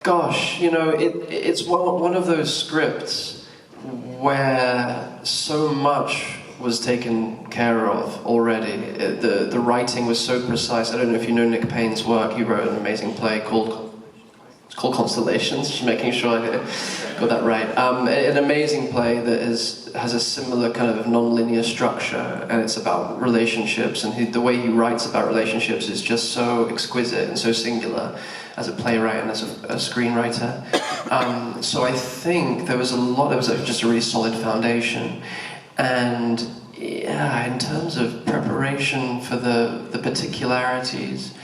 Gosh, you know, it's one of those scripts where so much was taken care of already. The writing was so precise. I don't know if you know Nick Payne's work. He wrote an amazing play called Constellations, just making sure I got that right. An amazing play that has a similar kind of non-linear structure, and it's about relationships, and the way he writes about relationships is just so exquisite and so singular as a playwright and as a screenwriter. So I think there was just a really solid foundation. And yeah, in terms of preparation for the particularities,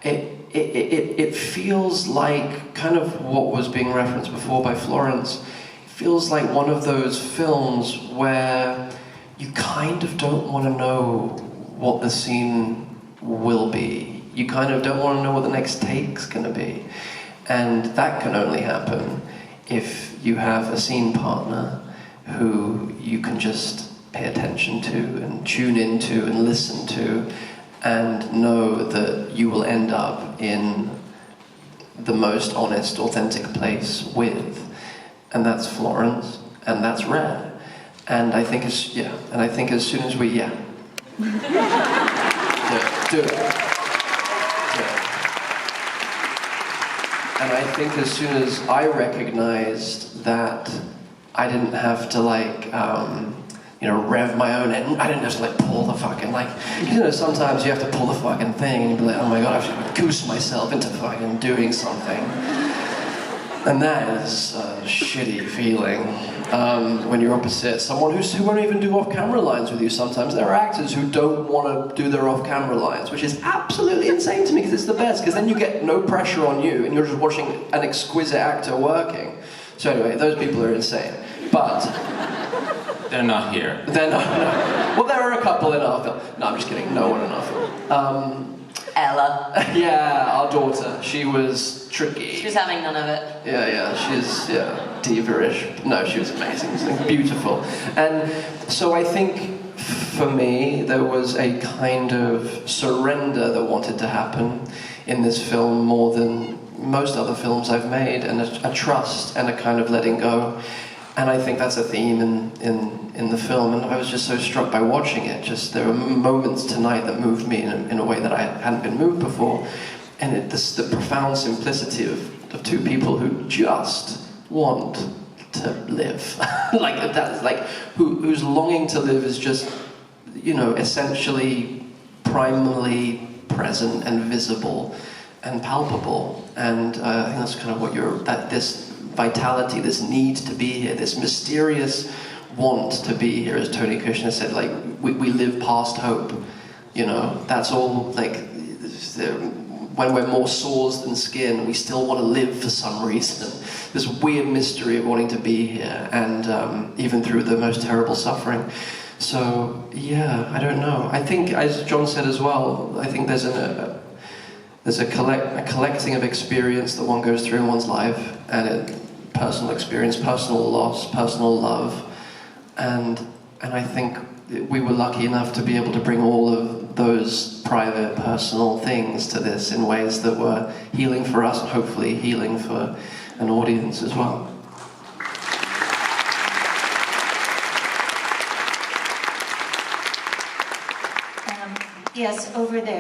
it feels like kind of what was being referenced before by Florence. It feels like one of those films where you kind of don't want to know what the scene will be. You kind of don't want to know what the next take's going to be. And that can only happen if you have a scene partner who you can just pay attention to and tune into and listen to, and know that you will end up in the most honest, authentic place with. And that's Florence, and that's rare. And I think as soon as we, do it. And I think as soon as I recognized that I didn't have to rev my own end. I didn't have to pull the fucking, sometimes you have to pull the fucking thing and you'd be like, oh my god, I have to goose myself into fucking doing something. And that is a shitty feeling when you're opposite someone who won't even do off-camera lines with you sometimes. There are actors who don't want to do their off-camera lines, which is absolutely insane to me because it's the best, because then you get no pressure on you and you're just watching an exquisite actor working. So anyway, those people are insane. But they're not here. They're not. No. Well, there are a couple in our film. No, I'm just kidding. No one in our film. Ella. Yeah, our daughter. She was tricky. She was having none of it. Yeah. She's diva-ish. No, she was amazing. She was beautiful. And so I think for me there was a kind of surrender that wanted to happen in this film more than most other films I've made, and a trust and a kind of letting go. And I think that's a theme in the film, and I was just so struck by watching it. Just there were moments tonight that moved me in a way that I hadn't been moved before, and the profound simplicity of two people who just want to live, whose longing to live is just, essentially primally present and visible and palpable. And I think that's kind of what this vitality, this need to be here, this mysterious want to be here, as Tony Kushner said, we live past hope, that's all, when we're more sores than skin, we still want to live for some reason. This weird mystery of wanting to be here, and even through the most terrible suffering. So, yeah, I don't know. I think, as John said as well, I think there's a collecting of experience that one goes through in one's life, and personal experience, personal loss, personal love, and I think we were lucky enough to be able to bring all of those private, personal things to this in ways that were healing for us, and hopefully healing for an audience as well. Yes, over there.